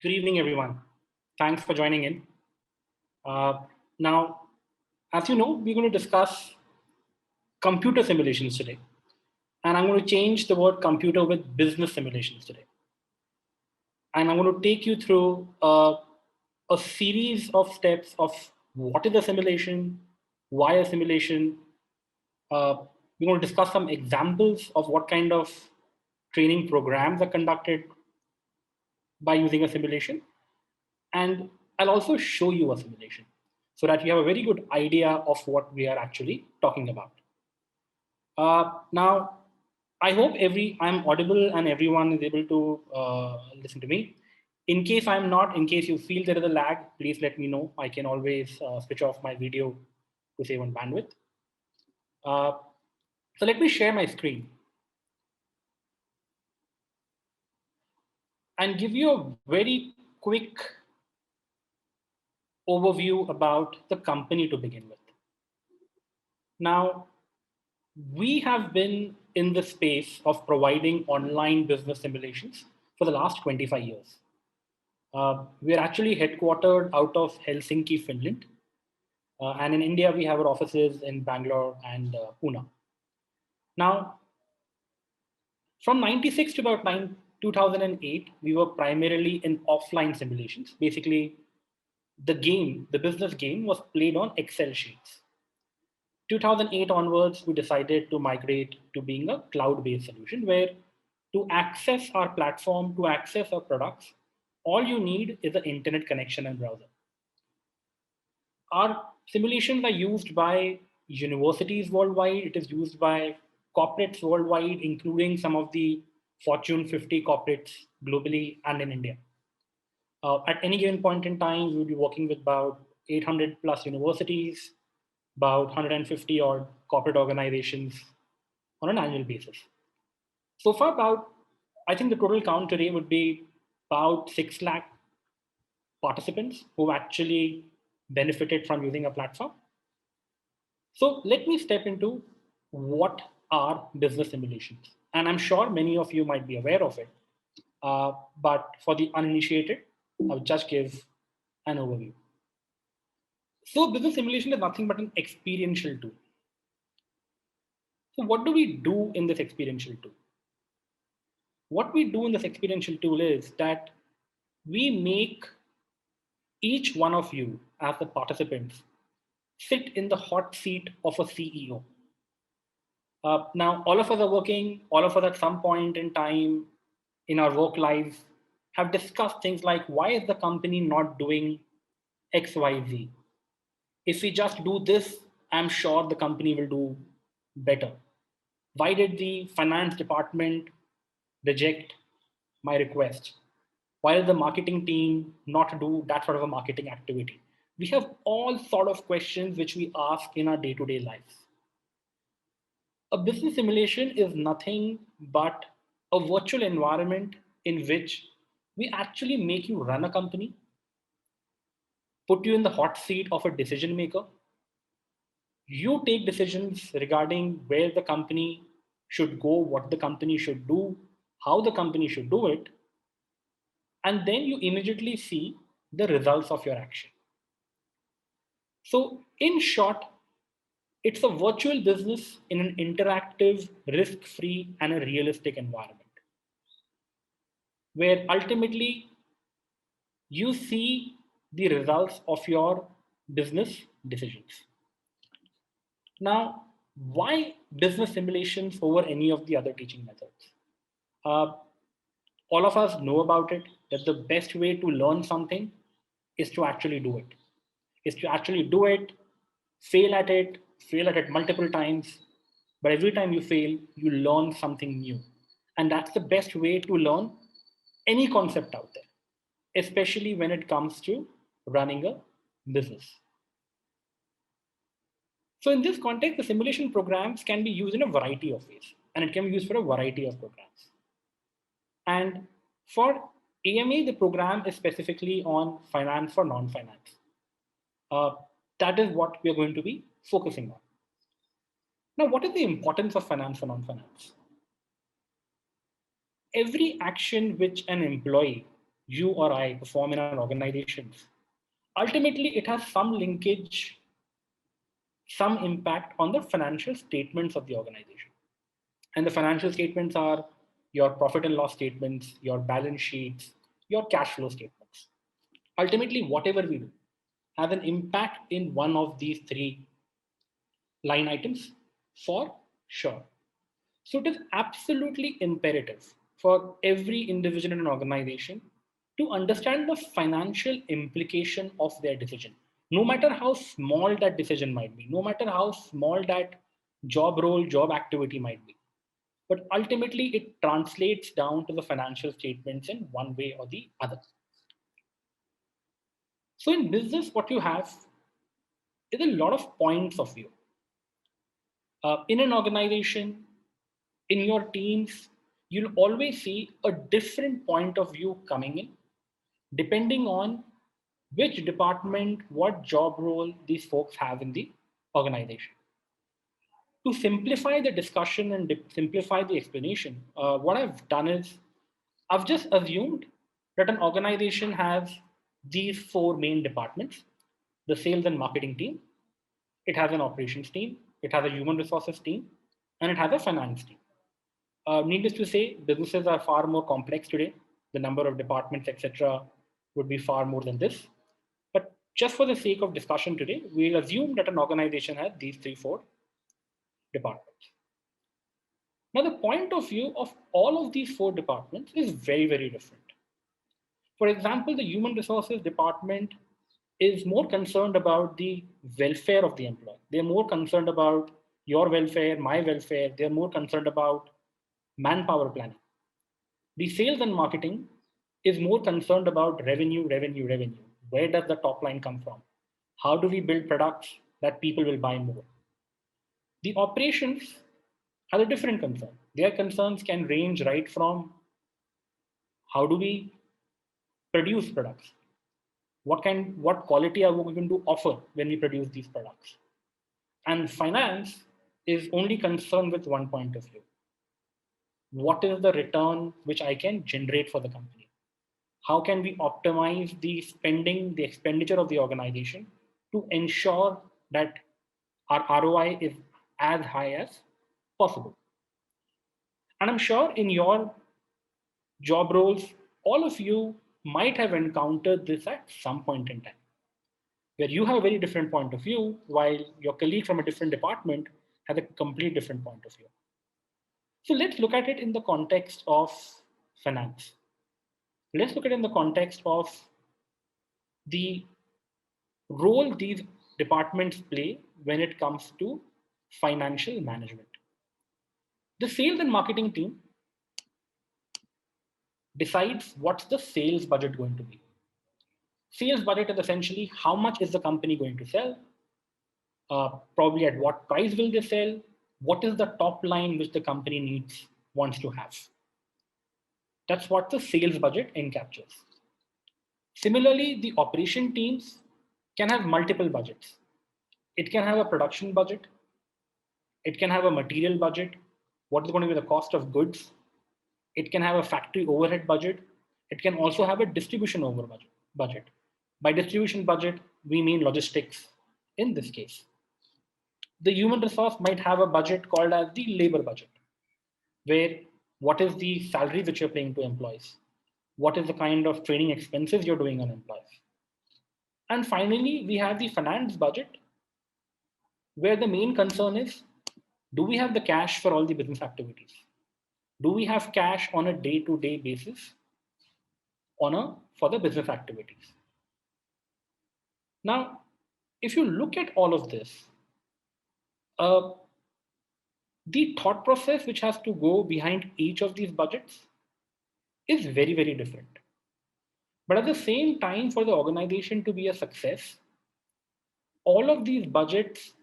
Good evening, everyone. Thanks for joining in. Uh, now, as you know, we're going to discuss computer simulations today. And I'm going to change the word computer with business simulations today. And I'm going to take you through a series of steps of what is a simulation, why a simulation. Uh, we're going to discuss some examples of what kind of training programs are conducted by using a simulation. And I'll also show you a simulation so that you have a very good idea of what we are actually talking about. Now, I hope I'm audible and everyone is able to listen to me. In case I'm not, in case you feel there is a lag, please let me know. I can always switch off my video to save on bandwidth. Uh, so let me share my screen and give you a very quick overview about the company to begin with. Now, we have been in the space of providing online business simulations for the last 25 years. We are actually headquartered out of Helsinki, Finland. And in India, we have our offices in Bangalore and Pune. Now, from 96 to about 2008, we were primarily in offline simulations. Basically, the business game was played on Excel sheets. 2008 onwards, we decided to migrate to being a cloud-based solution where to access our platform, to access our products, all you need is an internet connection and browser. Our simulations are used by universities worldwide. It is used by corporates worldwide, including some of the Fortune 50 corporates globally and in India. At any given point in time, we will be working with about 800 plus universities, about 150 odd corporate organizations on an annual basis. So far, I think the total count today would be about 6 lakh participants who actually benefited from using a platform. So let me step into what are business simulations. And I'm sure many of you might be aware of it. But for the uninitiated, I'll just give an overview. So business simulation is nothing but an experiential tool. So what do we do in this experiential tool? What we do in this experiential tool is that we make each one of you as the participants sit in the hot seat of a CEO. Now, all of us are working, all of us at some point in time in our work lives have discussed things like why is the company not doing XYZ? If we just do this, I'm sure the company will do better. Why did the finance department reject my request? Why did the marketing team not do that sort of a marketing activity? We have all sort of questions which we ask in our day-to-day lives. A business simulation is nothing but a virtual environment in which we actually make you run a company, put you in the hot seat of a decision maker. You take decisions regarding where the company should go, what the company should do, how the company should do it, and then you immediately see the results of your action. So, in short, it's a virtual business in an interactive, risk free, and a realistic environment where ultimately you see the results of your business decisions. Now, why business simulations over any of the other teaching methods? Uh, all of us know about it that the best way to learn something is to actually do it, is to actually do it, fail at it, fail at it multiple times. But every time you fail, you learn something new. And that's the best way to learn any concept out there, especially when it comes to running a business. So in this context, the simulation programs can be used in a variety of ways, and it can be used for a variety of programs. And for AMA, the program is specifically on finance for non-finance. Uh, that is what we are going to be focusing on. Now, what is the importance of finance for non-finance? Every action which an employee you or I perform in our organizations, ultimately it has some linkage, some impact on the financial statements of the organization. And the financial statements are your profit and loss statements, your balance sheets, your cash flow statements. Ultimately, whatever we do has an impact in one of these three line items for sure. So it is absolutely imperative for every individual in an organization to understand the financial implication of their decision. No matter how small that decision might be, no matter how small that job role, job activity might be. But ultimately, it translates down to the financial statements in one way or the other. So in business, what you have is a lot of points of view. In an organization, in your teams, you'll always see a different point of view coming in, depending on which department, what job role these folks have in the organization. To simplify the discussion and simplify the explanation, what I've done is I've just assumed that an organization has these four main departments: the sales and marketing team, it has an operations team, it has a human resources team, and it has a finance team. Needless to say, businesses are far more complex today. The number of departments, etc., would be far more than this. But just for the sake of discussion today, we'll assume that an organization has these three, four departments. Now, the point of view of all of these four departments is very, very different. For example, the human resources department is more concerned about the welfare of the employee. They're more concerned about your welfare, my welfare. They're more concerned about manpower planning. The sales and marketing is more concerned about revenue, revenue, revenue. Where does the top line come from? How do we build products that people will buy more? The operations has a different concern. Their concerns can range right from how do we produce products? What quality are we going to offer when we produce these products? And finance is only concerned with one point of view. What is the return which I can generate for the company? How can we optimize the spending, the expenditure of the organization to ensure that our ROI is as high as possible? And I'm sure in your job roles, all of you might have encountered this at some point in time, where you have a very different point of view, while your colleague from a different department has a complete different point of view. So let's look at it in the context of finance. Let's look at it in the context of the role these departments play when it comes to financial management. The sales and marketing team decides what's the sales budget going to be. Sales budget is essentially how much is the company going to sell, probably at what price will they sell, what is the top line which the company wants to have. That's what the sales budget encaptures. Similarly, the operation teams can have multiple budgets. It can have a production budget, it can have a material budget, what is going to be the cost of goods, it can have a factory overhead budget, it can also have a distribution over budget. By distribution budget, we mean logistics in this case. The human resource might have a budget called as the labor budget, where what is the salary which you're paying to employees? What is the kind of training expenses you're doing on employees? And finally, we have the finance budget, where the main concern is, do we have the cash for all the business activities? Do we have cash on a day-to-day basis for the business activities? Now, if you look at all of this, uh, the thought process which has to go behind each of these budgets is very, very different. But at the same time, for the organization to be a success, all of these budgets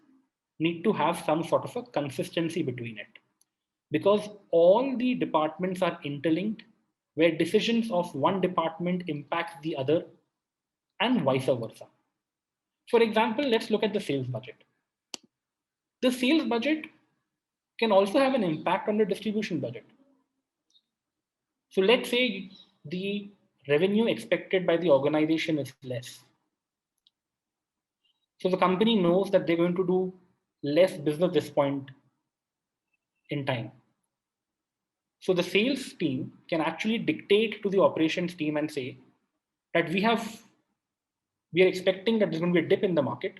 need to have some sort of a consistency between it, because all the departments are interlinked, where decisions of one department impact the other and vice versa. For example, let's look at the sales budget. The sales budget can also have an impact on the distribution budget. So let's say the revenue expected by the organization is less. So the company knows that they're going to do less business this point in time. So the sales team can actually dictate to the operations team and say that we are expecting that there's going to be a dip in the market.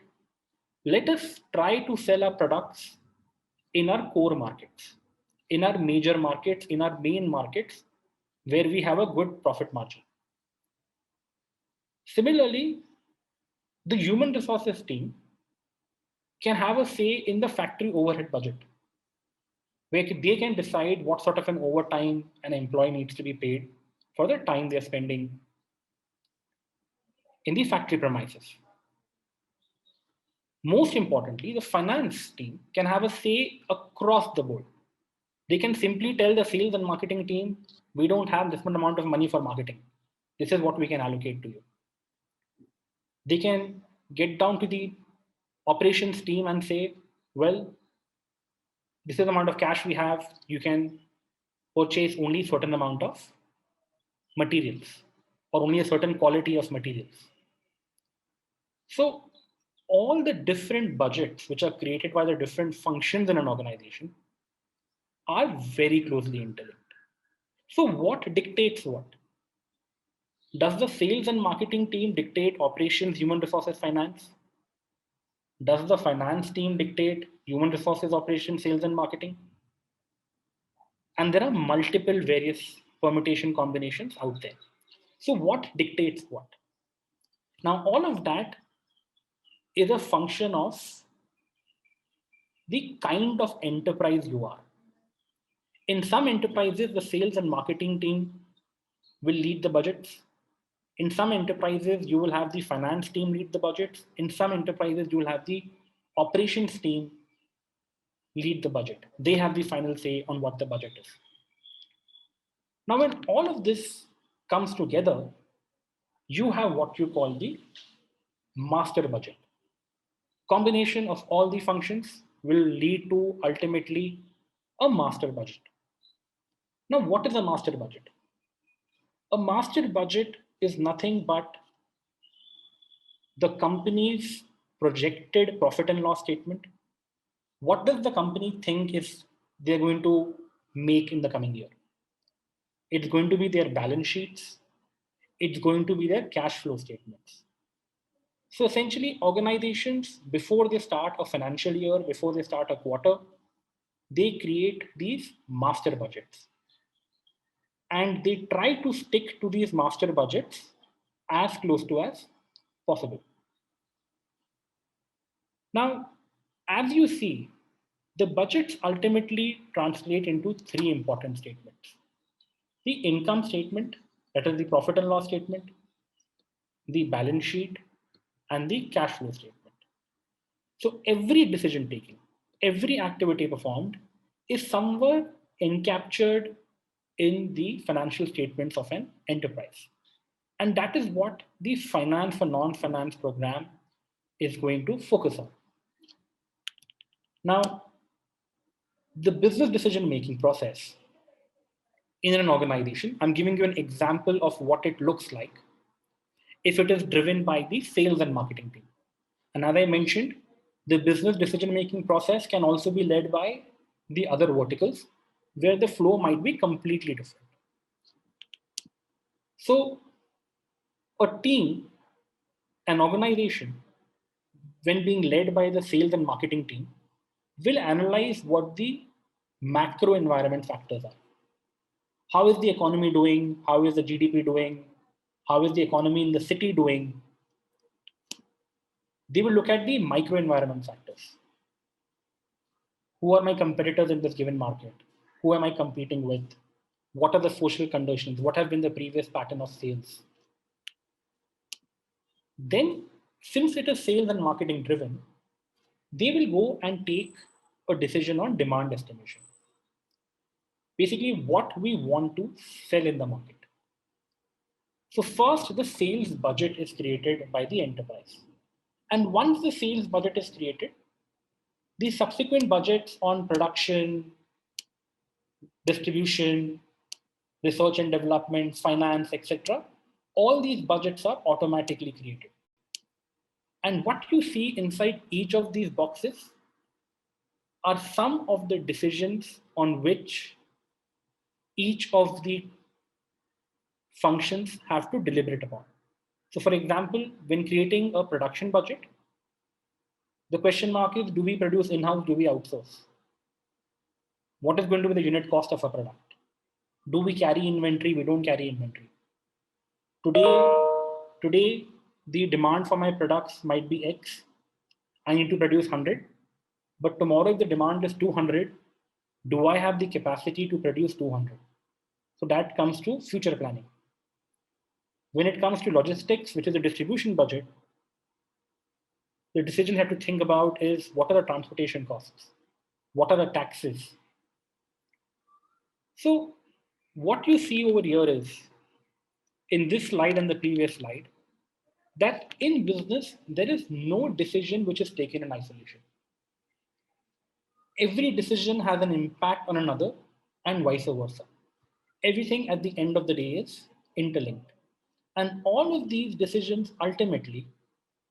Let us try to sell our products in our core markets, in our major markets, in our main markets, where we have a good profit margin. Similarly, the human resources team can have a say in the factory overhead budget, where they can decide what sort of an overtime an employee needs to be paid for the time they're spending in the factory premises. Most importantly, the finance team can have a say across the board. They can simply tell the sales and marketing team, we don't have this amount of money for marketing. This is what we can allocate to you. They can get down to the operations team and say, well, this is the amount of cash we have. You can purchase only certain amount of materials or only a certain quality of materials. So all the different budgets which are created by the different functions in an organization are very closely interlinked. So what dictates what? Does the sales and marketing team dictate operations, human resources, finance? Does the finance team dictate human resources, operations, sales, and marketing? And there are multiple various permutation combinations out there. So what dictates what? Now, all of that is a function of the kind of enterprise you are. In some enterprises, the sales and marketing team will lead the budgets. In some enterprises, you will have the finance team lead the budgets. In some enterprises, you will have the operations team lead the budget. They have the final say on what the budget is. Now, when all of this comes together, you have what you call the master budget. Combination of all the functions will lead to ultimately a master budget. Now, what is a master budget? A master budget is nothing but the company's projected profit and loss statement. What does the company think is they're going to make in the coming year? It's going to be their balance sheets. It's going to be their cash flow statements. So essentially, organizations, before they start a financial year, before they start a quarter, they create these master budgets. And they try to stick to these master budgets as close to as possible. Now, as you see, the budgets ultimately translate into three important statements: the income statement, that is the profit and loss statement, the balance sheet, and the cash flow statement. So every decision taken, every activity performed is somewhere encaptured in the financial statements of an enterprise. And that is what the finance for non-finance program is going to focus on. Now, the business decision making process in an organization, I'm giving you an example of what it looks like if it is driven by the sales and marketing team. And as I mentioned, the business decision making process can also be led by the other verticals where the flow might be completely different. So, a team, an organization, when being led by the sales and marketing team, will analyze what the macro environment factors are. How is the economy doing? How is the GDP doing? How is the economy in the city doing? They will look at the micro environment factors. Who are my competitors in this given market? Who am I competing with? What are the social conditions? What have been the previous pattern of sales? Then, since it is sales and marketing driven, they will go and take a decision on demand estimation. Basically, what we want to sell in the market. So, first, the sales budget is created by the enterprise. And once the sales budget is created, the subsequent budgets on production, distribution, research and development, finance, etc., All these budgets are automatically created. And what you see inside each of these boxes are some of the decisions on which each of the functions have to deliberate upon. So for example, when creating a production budget, the question mark is, do we produce in-house, do we outsource? What is going to be the unit cost of a product? Do we carry inventory? We don't carry inventory. Today, the demand for my products might be X. I need to produce 100. But tomorrow, if the demand is 200, do I have the capacity to produce 200? So that comes to future planning. When it comes to logistics, which is a distribution budget, the decision you have to think about is, what are the transportation costs? What are the taxes? So what you see over here is, in this slide and the previous slide, that in business, there is no decision which is taken in isolation. Every decision has an impact on another and vice versa. Everything at the end of the day is interlinked. And all of these decisions ultimately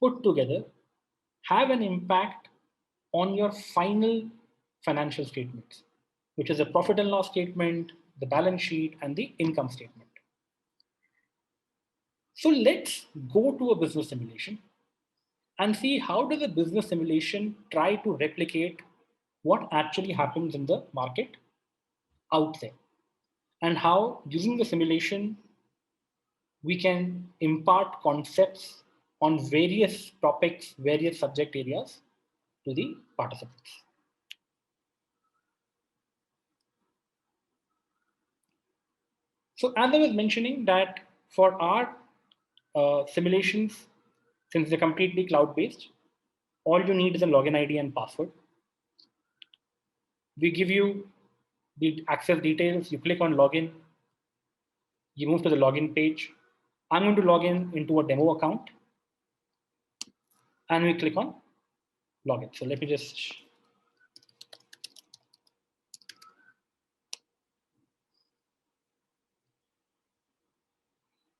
put together have an impact on your final financial statements, which is a profit and loss statement, the balance sheet, and the income statement. So let's go to a business simulation and see how does a business simulation try to replicate what actually happens in the market out there, and how using the simulation we can impart concepts on various topics, various subject areas to the participants. So as I was mentioning that for our simulations, since they're completely cloud-based, all you need is a login ID and password. We give you the access details. You click on login. You move to the login page. I'm going to log in into a demo account. And we click on login. So let me just.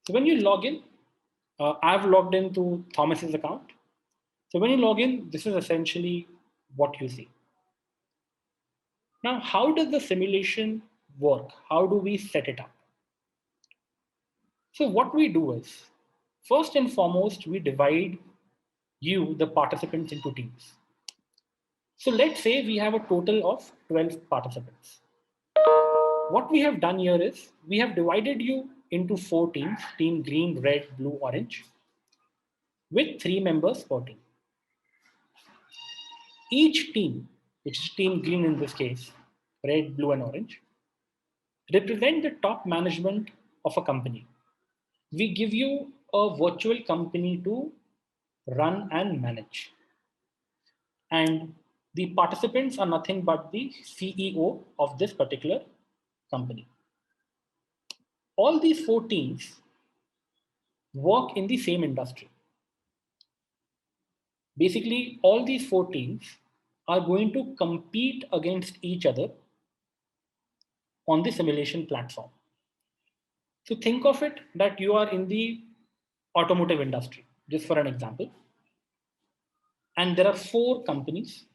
So when you log in, I've logged into Thomas's account. So when you log in, this is essentially what you see. Now, how does the simulation work? How do we set it up? So what we do is, first and foremost, we divide you, the participants, into teams. So let's say we have a total of 12 participants. What we have done here is, we have divided you into 4 teams, team green, red, blue, orange, with 3 members per team. Each team, which is team green in this case, red, blue, and orange, represent the top management of a company. We give you a virtual company to run and manage. And the participants are nothing but the CEO of this particular company. All these 4 teams work in the same industry. Basically, all these 4 teams are going to compete against each other on the simulation platform. So think of it that you are in the automotive industry, just for an example. And there are 4 companies,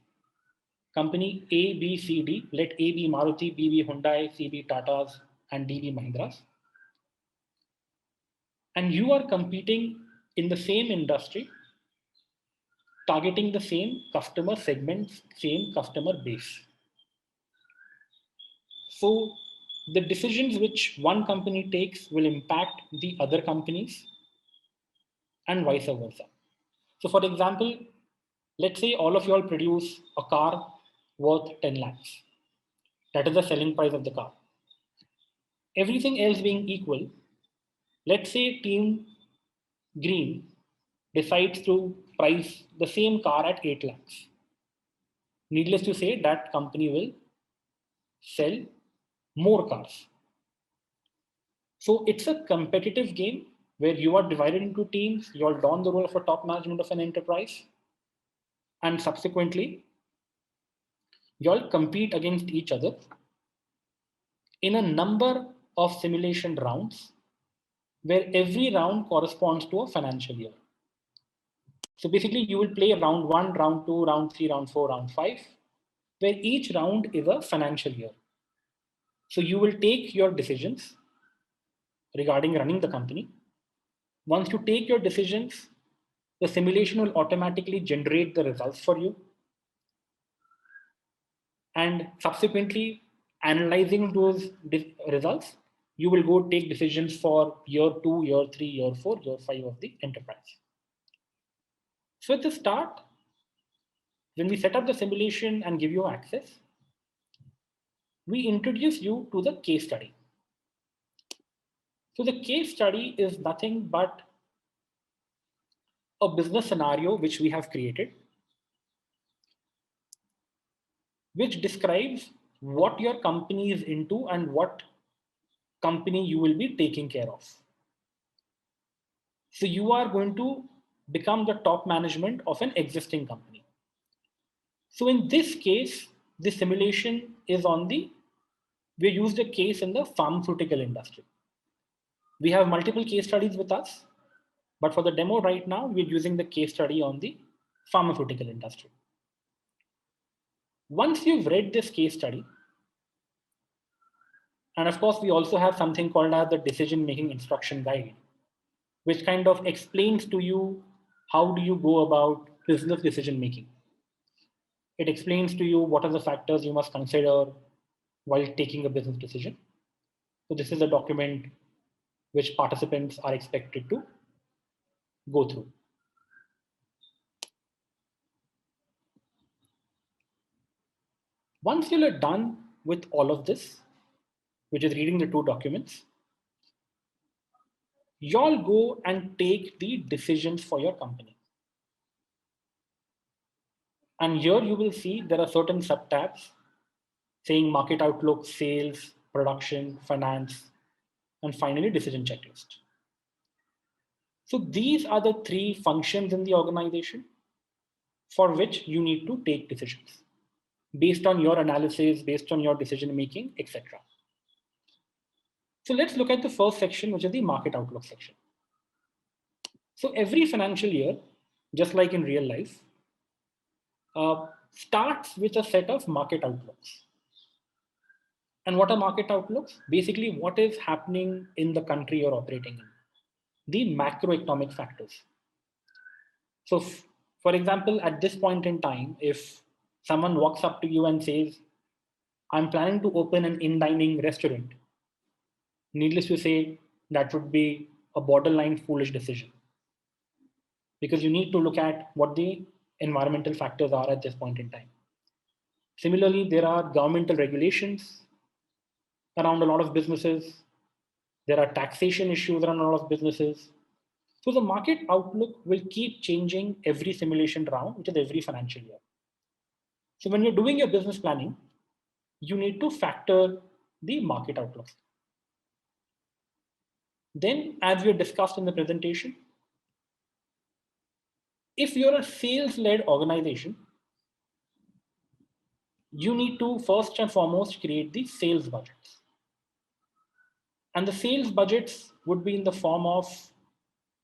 company A, B, C, D. Let A be Maruti, B be Hyundai, C be Tata's, and D be Mahindra's. And you are competing in the same industry, targeting the same customer segments, same customer base. So the decisions which one company takes will impact the other companies and vice versa. So for example, let's say all of you all produce a car worth 10 lakhs. That is the selling price of the car. Everything else being equal, let's say team green decides to price the same car at 8 lakhs. Needless to say, that company will sell more cars. So it's a competitive game where you are divided into teams, you all don the role of a top management of an enterprise, and subsequently, you all compete against each other in a number of simulation rounds where every round corresponds to a financial year. So basically, you will play round one, round two, round three, round four, round five, where each round is a financial year. So you will take your decisions regarding running the company. Once you take your decisions, the simulation will automatically generate the results for you. And subsequently, analyzing those results, you will go take decisions for year two, year three, year four, year five of the enterprise. So at the start, when we set up the simulation and give you access, we introduce you to the case study. So the case study is nothing but a business scenario which we have created, which describes what your company is into and what company you will be taking care of. So you are going to become the top management of an existing company. So in this case, the simulation is on we used a case in the pharmaceutical industry. We have multiple case studies with us, but for the demo right now, we're using the case study on the pharmaceutical industry. Once you've read this case study, and of course, we also have something called as the decision-making instruction guide, which kind of explains to you how do you go about business decision-making. It explains to you what are the factors you must consider while taking a business decision. So this is a document which participants are expected to go through. Once you're done with all of this, which is reading the two documents, y'all go and take the decisions for your company. And here you will see there are certain subtabs saying market outlook, sales, production, finance, and finally decision checklist. So these are the three functions in the organization for which you need to take decisions based on your analysis, based on your decision making, etc. So let's look at the first section, which is the market outlook section. So every financial year, just like in real life, starts with a set of market outlooks. And what are market outlooks? Basically, what is happening in the country you're operating in, the macroeconomic factors. So, for example, at this point in time, if someone walks up to you and says, I'm planning to open an in-dining restaurant, needless to say, that would be a borderline foolish decision because you need to look at what the environmental factors are at this point in time. Similarly, there are governmental regulations around a lot of businesses. There are taxation issues around a lot of businesses. So the market outlook will keep changing every simulation round, which is every financial year. So when you're doing your business planning, you need to factor the market outlooks. Then, as we discussed in the presentation, if you're a sales-led organization, you need to first and foremost create the sales budgets. And the sales budgets would be in the form of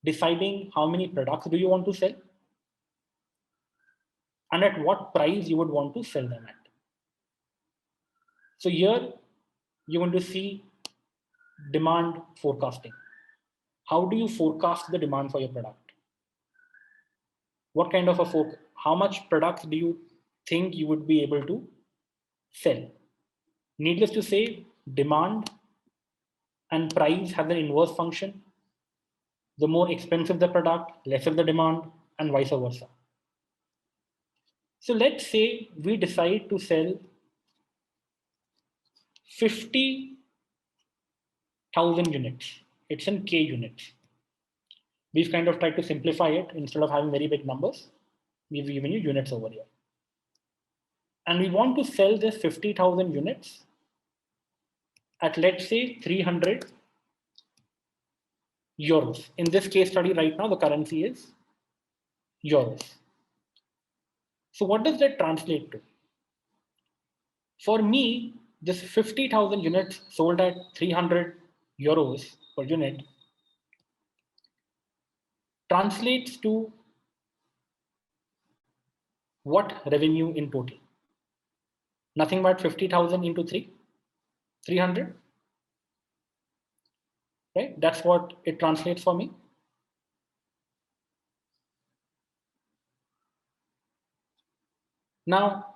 deciding how many products do you want to sell and at what price you would want to sell them at. So here you're going to see demand forecasting. How do you forecast the demand for your product? What kind of how much products do you think you would be able to sell? Needless to say, demand and price have an inverse function. The more expensive the product, lesser the demand, and vice versa. So let's say we decide to sell 50,000 units. It's in K units. We've kind of tried to simplify it. Instead of having very big numbers, we've given you units over here. And we want to sell this 50,000 units at, let's say, 300 euros. In this case study right now, the currency is euros. So what does that translate to? For me, this 50,000 units sold at 300 euros per unit translates to what revenue in total? Nothing but 50,000 into 300, right? That's what it translates for me. Now,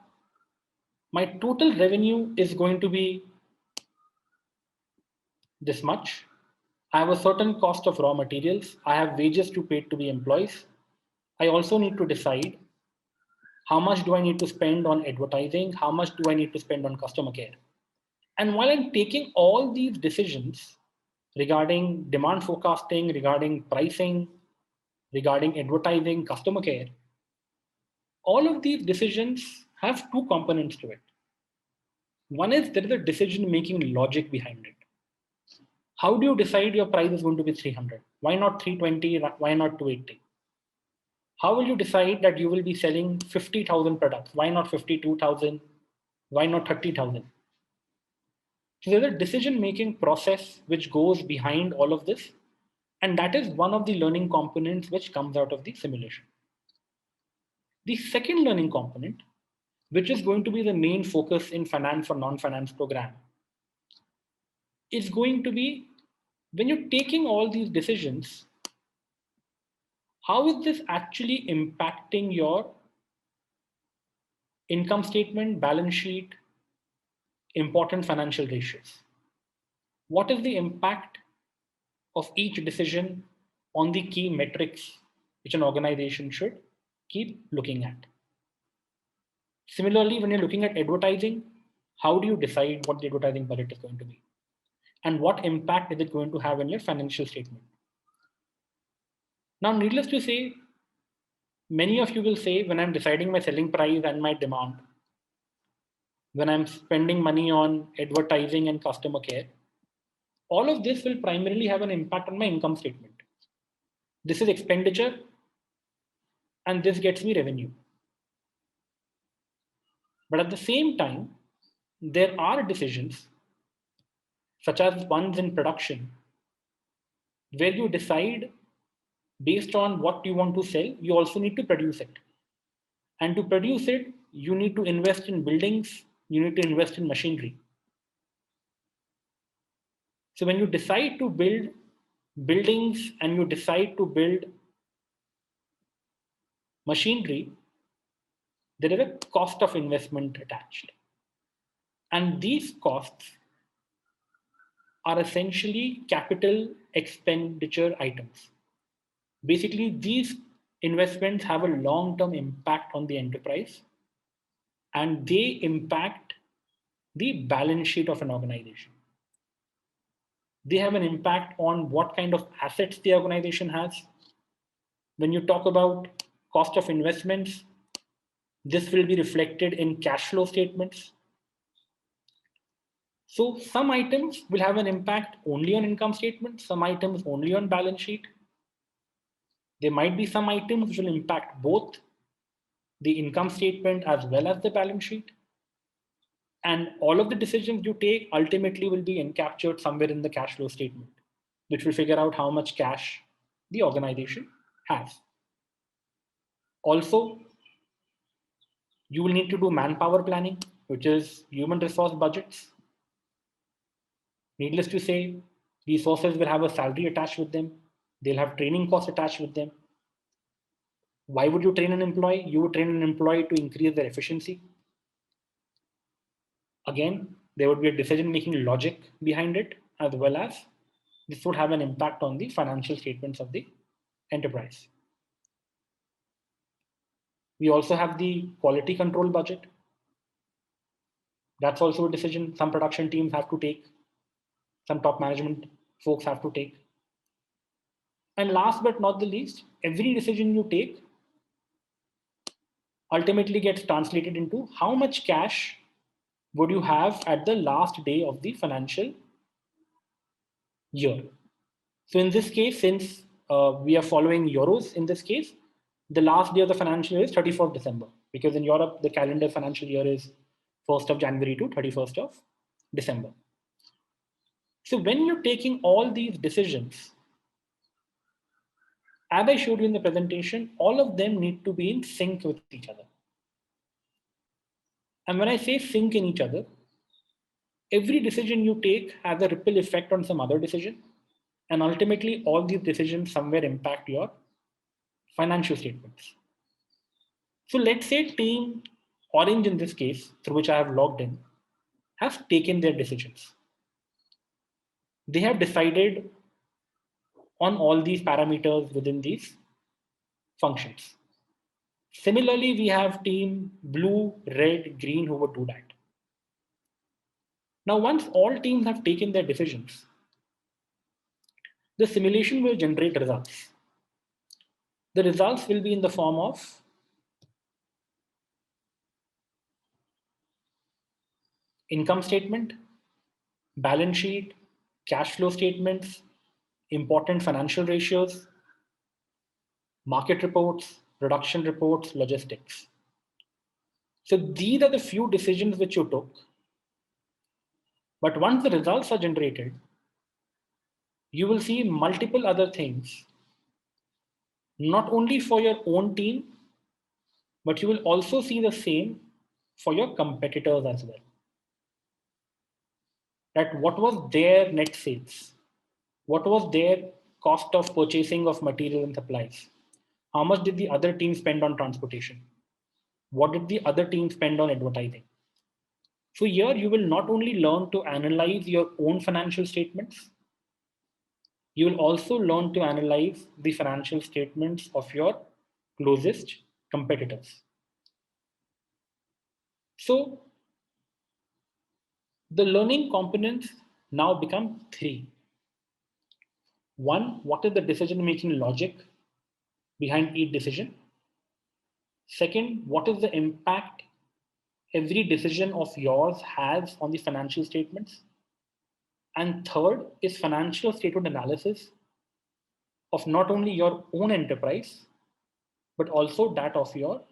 my total revenue is going to be this much. I have a certain cost of raw materials. I have wages to pay to the employees. I also need to decide how much do I need to spend on advertising? How much do I need to spend on customer care? And while I'm taking all these decisions regarding demand forecasting, regarding pricing, regarding advertising, customer care, all of these decisions have two components to it. One is there is a decision making logic behind it. How do you decide your price is going to be 300? Why not 320? Why not 280? How will you decide that you will be selling 50,000 products? Why not 52,000? Why not 30,000? So there's a decision making process which goes behind all of this. And that is one of the learning components which comes out of the simulation. The second learning component, which is going to be the main focus in finance or non-finance program, is going to be when you're taking all these decisions, how is this actually impacting your income statement, balance sheet, important financial ratios? What is the impact of each decision on the key metrics which an organization should keep looking at? Similarly, when you're looking at advertising, how do you decide what the advertising budget is going to be? And what impact is it going to have in your financial statement? Now, needless to say, many of you will say when I'm deciding my selling price and my demand, when I'm spending money on advertising and customer care, all of this will primarily have an impact on my income statement. This is expenditure and this gets me revenue. But at the same time, there are decisions, such as ones in production, where you decide based on what you want to sell, you also need to produce it. And to produce it, you need to invest in buildings, you need to invest in machinery. So when you decide to build buildings and you decide to build machinery, there is a cost of investment attached. And these costs are essentially capital expenditure items. Basically, these investments have a long-term impact on the enterprise and they impact the balance sheet of an organization. They have an impact on what kind of assets the organization has. When you talk about cost of investments, this will be reflected in cash flow statements. So some items will have an impact only on income statement, some items only on balance sheet. There might be some items which will impact both the income statement as well as the balance sheet. And all of the decisions you take ultimately will be encaptured somewhere in the cash flow statement, which will figure out how much cash the organization has. Also, you will need to do manpower planning, which is human resource budgets. Needless to say, resources will have a salary attached with them. They'll have training costs attached with them. Why would you train an employee? You would train an employee to increase their efficiency. Again, there would be a decision-making logic behind it, as well as this would have an impact on the financial statements of the enterprise. We also have the quality control budget. That's also a decision some production teams have to take, some top management folks have to take. And last but not the least, every decision you take ultimately gets translated into how much cash would you have at the last day of the financial year. So in this case, since we are following euros in this case, the last day of the financial year is 31st December, because in Europe, the calendar financial year is 1st of January to 31st of December. So when you're taking all these decisions As I showed you in the presentation, all of them need to be in sync with each other. And when I say sync in each other, every decision you take has a ripple effect on some other decision. And ultimately, all these decisions somewhere impact your financial statements. So let's say team Orange in this case, through which I have logged in, have taken their decisions. They have decided on all these parameters within these functions. Similarly, we have team blue, red, green who would do that. Now, once all teams have taken their decisions, the simulation will generate results. The results will be in the form of income statement, balance sheet, cash flow statements, important financial ratios, market reports, production reports, logistics. So these are the few decisions which you took. But once the results are generated, you will see multiple other things, not only for your own team, but you will also see the same for your competitors as well. That what was their net sales? What was their cost of purchasing of material and supplies? How much did the other team spend on transportation? What did the other team spend on advertising? So here you will not only learn to analyze your own financial statements, you will also learn to analyze the financial statements of your closest competitors. So the learning components now become three. One, what is the decision making logic behind each decision? Second, what is the impact every decision of yours has on the financial statements? And third is financial statement analysis of not only your own enterprise, but also that of your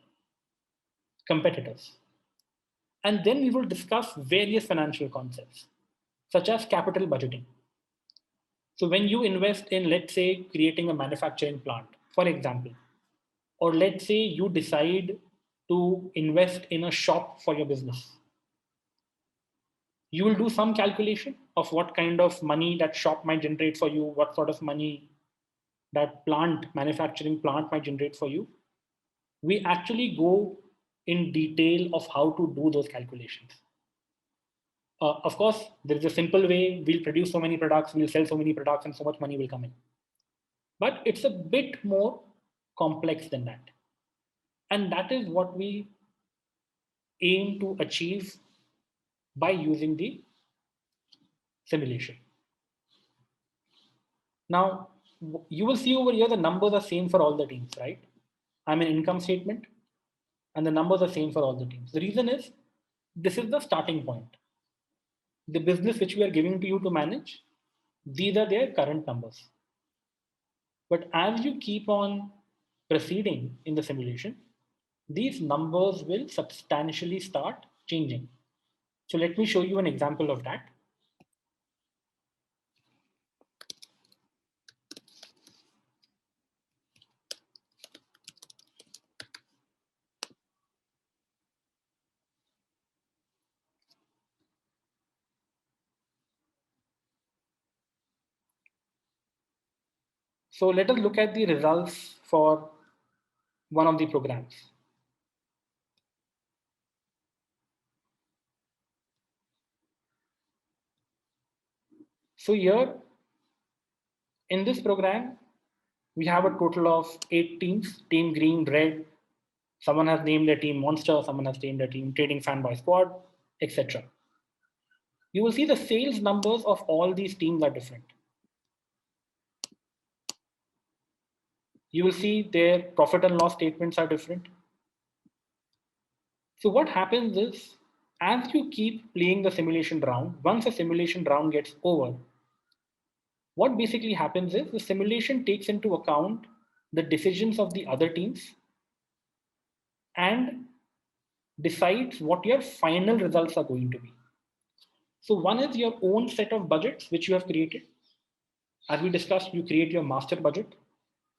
competitors. And then we will discuss various financial concepts, such as capital budgeting. So when you invest in, let's say, creating a manufacturing plant, for example, or let's say you decide to invest in a shop for your business, you will do some calculation of what kind of money that shop might generate for you, what sort of money that manufacturing plant might generate for you. We actually go in detail of how to do those calculations. Of course, there is a simple way. We'll produce so many products, we'll sell so many products, and so much money will come in. But it's a bit more complex than that. And that is what we aim to achieve by using the simulation. Now, you will see over here the numbers are same for all the teams, right? I'm an income statement, and the numbers are same for all the teams. The reason is this is the starting point. The business which we are giving to you to manage, these are their current numbers. But as you keep on proceeding in the simulation, these numbers will substantially start changing. So let me show you an example of that. So let us look at the results for one of the programs. So here in this program, we have a total of 8 teams, team green, red. Someone has named their team Monster, someone has named their team Trading Fanboy Squad, etc. You will see the sales numbers of all these teams are different. You will see their profit and loss statements are different. So what happens is, as you keep playing the simulation round, once the simulation round gets over, what basically happens is the simulation takes into account the decisions of the other teams and decides what your final results are going to be. So one is your own set of budgets which you have created. As we discussed, you create your master budget.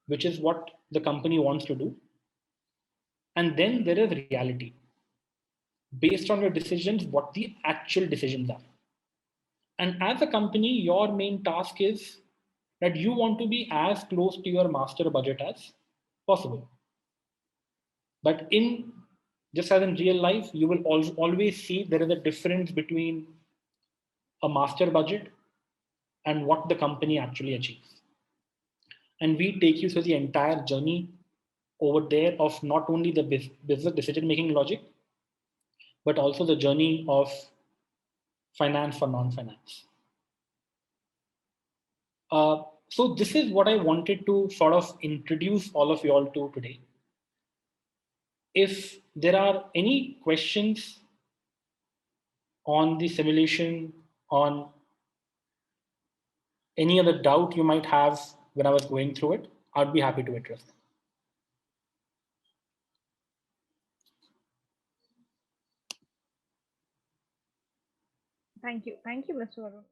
which is what the company wants to do. And then there is reality. Based on your decisions, what the actual decisions are. And as a company, your main task is that you want to be as close to your master budget as possible. But in just as in real life, you will always see there is a difference between a master budget and what the company actually achieves. And we take you through the entire journey over there of not only the business decision making logic, but also the journey of finance for non finance. So, this is what I wanted to sort of introduce all of you all to today. If there are any questions on the simulation, on any other doubt you might have when I was going through it, I'd be happy to address them. Thank you. Thank you, Mr. Varun.